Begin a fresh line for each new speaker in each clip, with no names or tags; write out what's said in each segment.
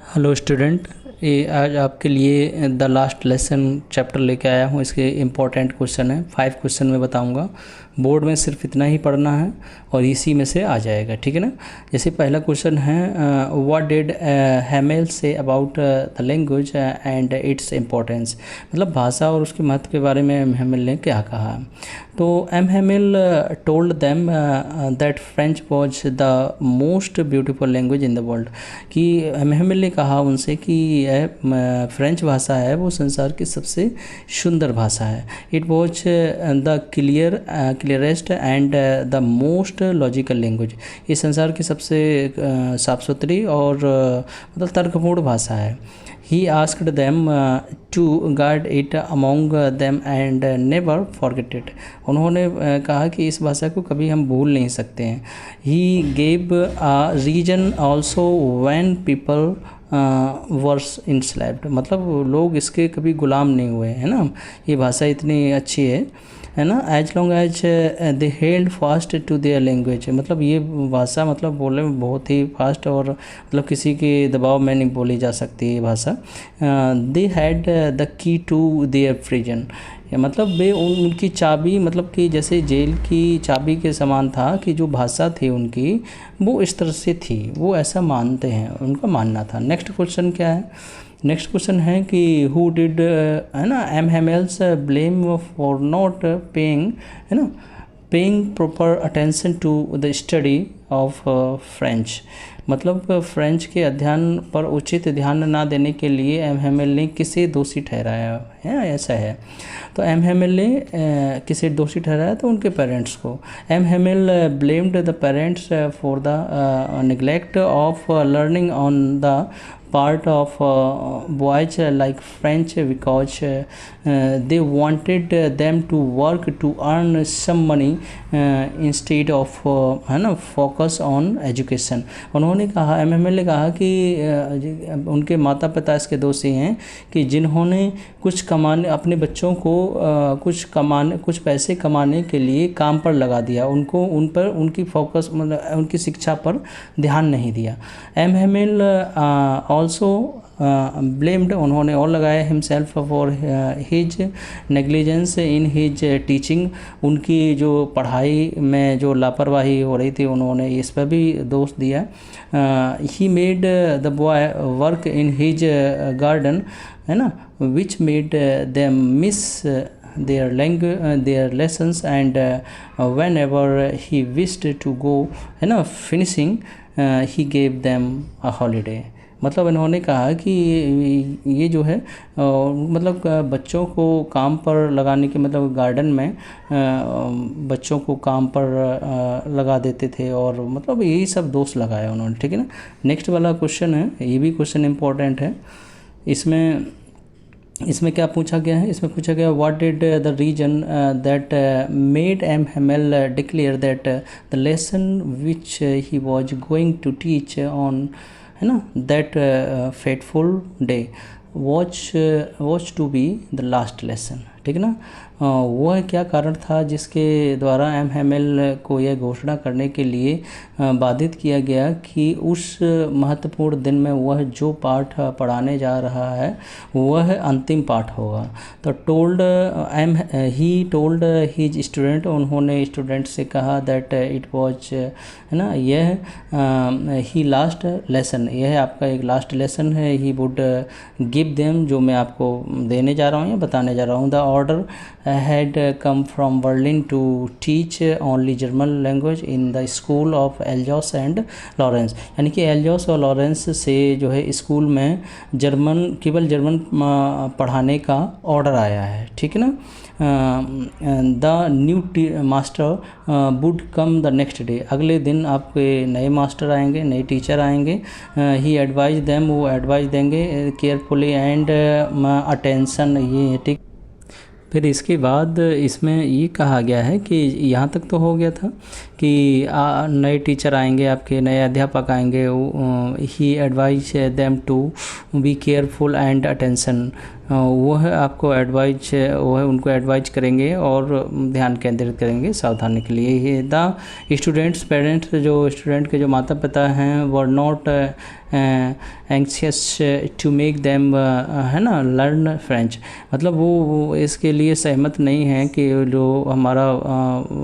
Hello student, ये आज आपके लिए द लास्ट लेसन चैप्टर लेके आया हूँ। इसके इम्पोर्टेंट क्वेश्चन है, 5 क्वेश्चन में बताऊँगा। बोर्ड में सिर्फ इतना ही पढ़ना है और इसी में से आ जाएगा, ठीक है ना। जैसे पहला क्वेश्चन है, what did Hamel say about the language and its importance. मतलब भाषा और उसके महत्व के बारे में एम हैमेल ने क्या कहा। तो M Hamel told them that French was the most beautiful language in the world. कि एम हैमेल ने कहा उनसे कि यह फ्रेंच भाषा है वो संसार की सबसे सुंदर भाषा है। It was the clearest and the most logical language. ये संसार की सबसे साफ सुथरी और मतलब तर्कपूर्ण भाषा है। He asked them to guard it among them and never forget it. उन्होंने कहा कि इस भाषा को कभी हम भूल नहीं सकते हैं। He gave a reason also when people were enslaved। मतलब लोग इसके कभी गुलाम नहीं हुए, है ना। ये भाषा इतनी अच्छी है ना। As long as they held fast to their language. मतलब ये भाषा मतलब बोलने में बहुत ही फास्ट और मतलब किसी के दबाव में नहीं बोली जा सकती ये भाषा। They had the key to their prison. मतलब वे उनकी चाबी, मतलब कि जैसे जेल की चाबी के समान था कि जो भाषा थी उनकी वो इस तरह से थी, वो ऐसा मानते हैं, उनका मानना था। नेक्स्ट क्वेश्चन क्या है। नेक्स्ट क्वेश्चन है कि हु डिड, है ना, M Hamel's blame for not paying, है ना, paying proper attention to the study of French. मतलब फ्रेंच के अध्ययन पर उचित ध्यान ना देने के लिए एम हैमेल ने किसे दोषी ठहराया है, ऐसा है। तो एम हैमेल ने किसे दोषी ठहराया, तो उनके पेरेंट्स को। M Hamel blamed the parents for the neglect of learning on the part of boys like French because they wanted them to work to earn some money instead of है ना focus on education। उन्होंने कहा, MML ने कहा कि उनके माता पिता इसके दोषी हैं कि जिन्होंने कुछ कमाने, अपने बच्चों को कुछ पैसे कमाने के लिए काम पर लगा दिया, उनको उन पर उनकी फोकस मतलब उनकी शिक्षा पर ध्यान नहीं दिया। एमएमएल ऑल्सो ब्लेम्ड, उन्होंने और लगाया himself for his negligence in his teaching. उनकी जो पढ़ाई में जो लापरवाही हो रही थी उन्होंने इस पर भी दोष दिया। He made the boy work in his garden, है ना, which made them miss their lessons and whenever he wished to go, है ना, finishing he gave them a holiday। मतलब इन्होंने कहा कि ये जो है मतलब बच्चों को काम पर लगाने के, मतलब गार्डन में बच्चों को काम पर लगा देते थे और मतलब यही सब दोष लगाया उन्होंने, ठीक है ना। नेक्स्ट वाला क्वेश्चन है, ये भी क्वेश्चन इम्पोर्टेंट है। इसमें क्या पूछा गया है, इसमें पूछा गया what did the reason that made M Hamel declare that the lesson which he was going to teach on, है ना, that fateful day watch to be the last lesson, ठीक है ना। वह क्या कारण था जिसके द्वारा एम हैमेल को यह घोषणा करने के लिए बाधित किया गया कि उस महत्वपूर्ण दिन में वह जो पाठ पढ़ाने जा रहा है वह अंतिम पाठ होगा। तो ही टोल्ड हिज स्टूडेंट, उन्होंने स्टूडेंट से कहा दैट इट वॉज, है ना, यह ही लास्ट लेसन, यह आपका एक लास्ट लेसन है। ही वुड गिव देम, जो मैं आपको देने जा रहा हूँ या बताने जा रहा हूँ। The order had come from Berlin to teach only German language in the school of Alsace and Lorraine। यानी कि एल्जॉस और लॉरेंस से जो है स्कूल में केवल जर्मन पढ़ाने का ऑर्डर आया है, ठीक है ना। The new master would come the next day, अगले दिन आपके नए मास्टर आएंगे, नए टीचर आएंगे। ही एडवाइज देम, वो एडवाइज देंगे केयरफुली एंड अटेंशन, ये ठीक। फिर इसके बाद इसमें ये कहा गया है कि यहाँ तक तो हो गया था कि नए टीचर आएंगे, आपके नए अध्यापक आएंगे। He advise them to be careful and attention, वो है आपको एडवाइज, वो है उनको एडवाइज करेंगे और ध्यान केंद्रित करेंगे सावधानी के लिए। ये द स्टूडेंट्स पेरेंट्स, जो स्टूडेंट के जो माता पिता हैं, were not anxious to make them, है ना, लर्न फ्रेंच। मतलब वो इसके लिए सहमत नहीं है कि जो हमारा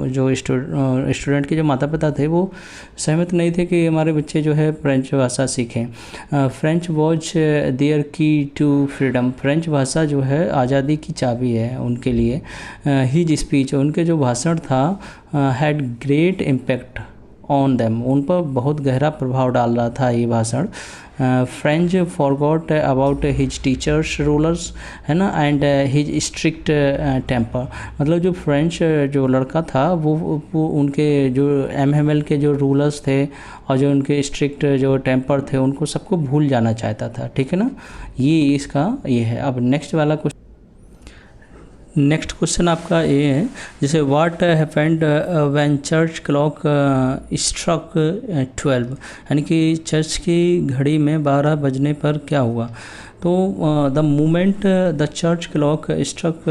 जो स्टूडेंट के जो माता पिता थे वो सहमत नहीं थे कि हमारे बच्चे जो है फ्रेंच भाषा सीखें। फ्रेंच वॉज देयर की टू फ्रीडम। फ्रेंच भाषा जो है आज़ादी की चाबी है उनके लिए। हिज स्पीच, उनके जो भाषण था, had great impact on them, उन पर बहुत गहरा प्रभाव डाल रहा था ये भाषण। French forgot about his teachers rulers, है ना, एंड हिज स्ट्रिक्ट टेम्पर। मतलब जो फ्रेंच जो लड़का था वो उनके जो MML के जो रूलर्स थे और जो उनके स्ट्रिक्ट जो टेम्पर थे उनको सबको भूल जाना चाहता था। ठीक है ना, ये इसका ये है। अब नेक्स्ट क्वेश्चन आपका ये है, जैसे what happened when church clock struck 12, यानी कि चर्च की घड़ी में 12 बजने पर क्या हुआ। तो the moment the church clock struck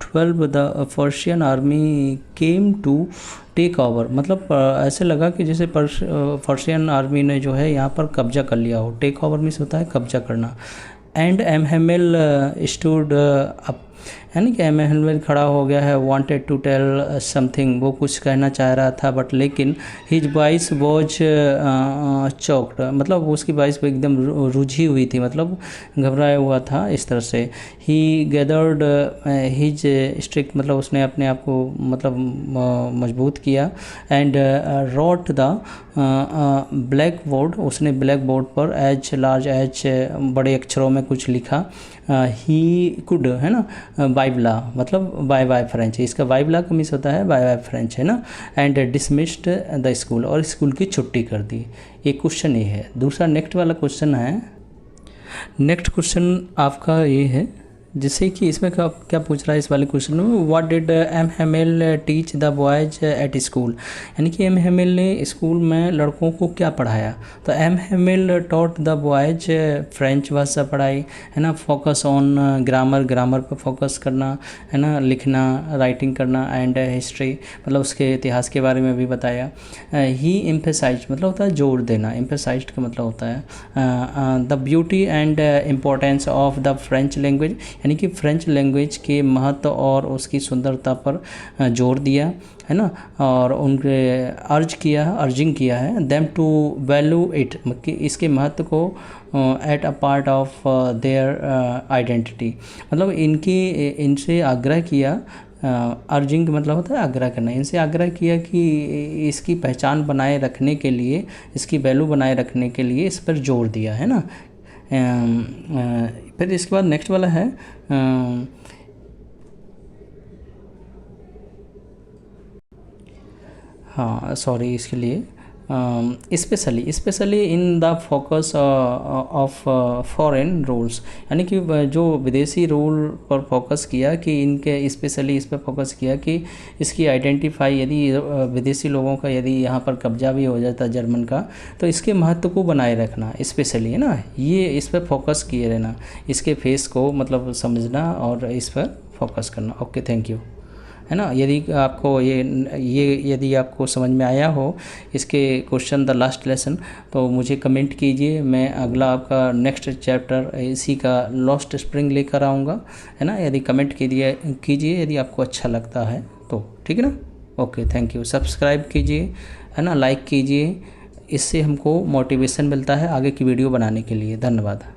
12 the Persian army came to take over. मतलब ऐसे लगा कि जैसे पर्शियन आर्मी ने जो है यहाँ पर कब्जा कर लिया हो। टेक ओवर मीन्स होता है कब्जा करना। एंड MML स्टूड अप, यानी कि MML खड़ा हो गया है। वांटेड टू टेल समथिंग, वो कुछ कहना चाह रहा था, बट लेकिन हिज वॉइस वॉज चौक्ड, मतलब उसकी वॉइस एकदम रुझी हुई थी, मतलब घबराया हुआ था इस तरह से। ही गैदर्ड हिज स्ट्रिक्ट, मतलब उसने अपने आप को मतलब मजबूत किया। And wrote the black board, उसने ब्लैक बोर्ड पर एज लार्ज एज, बड़े अक्षरों में कुछ लिखा। ही कुड, है ना, बाइबला, मतलब बाय बाय फ्रेंच, इसका बाइबला का मीन्स होता है बाय बाय फ्रेंच, है ना। एंड डिसमिस्ड द स्कूल, और स्कूल की छुट्टी कर दी। ये क्वेश्चन ये है। दूसरा नेक्स्ट वाला क्वेश्चन है, नेक्स्ट क्वेश्चन आपका ये है, जैसे कि इसमें क्या पूछ रहा है इस वाले क्वेश्चन में, what did MML teach the boys at school, यानी कि MML ने स्कूल में लड़कों को क्या पढ़ाया। तो MML taught the boys French भाषा पढ़ाई, है ना। फोकस ऑन ग्रामर, ग्रामर पर फोकस करना, है ना, लिखना राइटिंग करना। एंड हिस्ट्री, मतलब उसके इतिहास के बारे में भी बताया। ही एम्फेसाइज्ड, मतलब होता है जोर देना। एम्फेसाइज्ड का मतलब होता है the beauty and importance of the French language, यानी कि फ्रेंच लैंग्वेज के महत्व और उसकी सुंदरता पर जोर दिया, है ना। और उनके अर्जिंग किया है देम टू वैल्यू इट, कि इसके महत्व को at a part of their identity, मतलब इनसे आग्रह किया। अर्जिंग मतलब होता है आग्रह करना। इनसे आग्रह किया कि इसकी पहचान बनाए रखने के लिए, इसकी वैल्यू बनाए रखने के लिए इस पर जोर दिया, है ना। फिर इसके बाद नेक्स्ट वाला है, हाँ सॉरी इसके लिए, specially in the focus of foreign rules, यानी कि जो विदेशी रूल पर फोकस किया, कि इनके स्पेशली इस पर फोकस किया कि इसकी आइडेंटिफाई, यदि विदेशी लोगों का यदि यहाँ पर कब्जा भी हो जाता जर्मन का, तो इसके महत्व को बनाए रखना स्पेशली, है ना। ये इस पर फोकस किए रहना, इसके फेस को मतलब समझना और इस पर फोकस करना। ओके, थैंक यू, है ना। यदि आपको ये यदि आपको समझ में आया हो इसके क्वेश्चन द लास्ट लेसन, तो मुझे कमेंट कीजिए। मैं अगला आपका नेक्स्ट चैप्टर इसी का लॉस्ट स्प्रिंग लेकर आऊँगा, है ना। यदि कमेंट कीजिए यदि आपको अच्छा लगता है तो, ठीक है ना। Okay, thank you. सब्सक्राइब कीजिए, है ना, लाइक कीजिए, इससे हमको मोटिवेशन मिलता है आगे की वीडियो बनाने के लिए। धन्यवाद।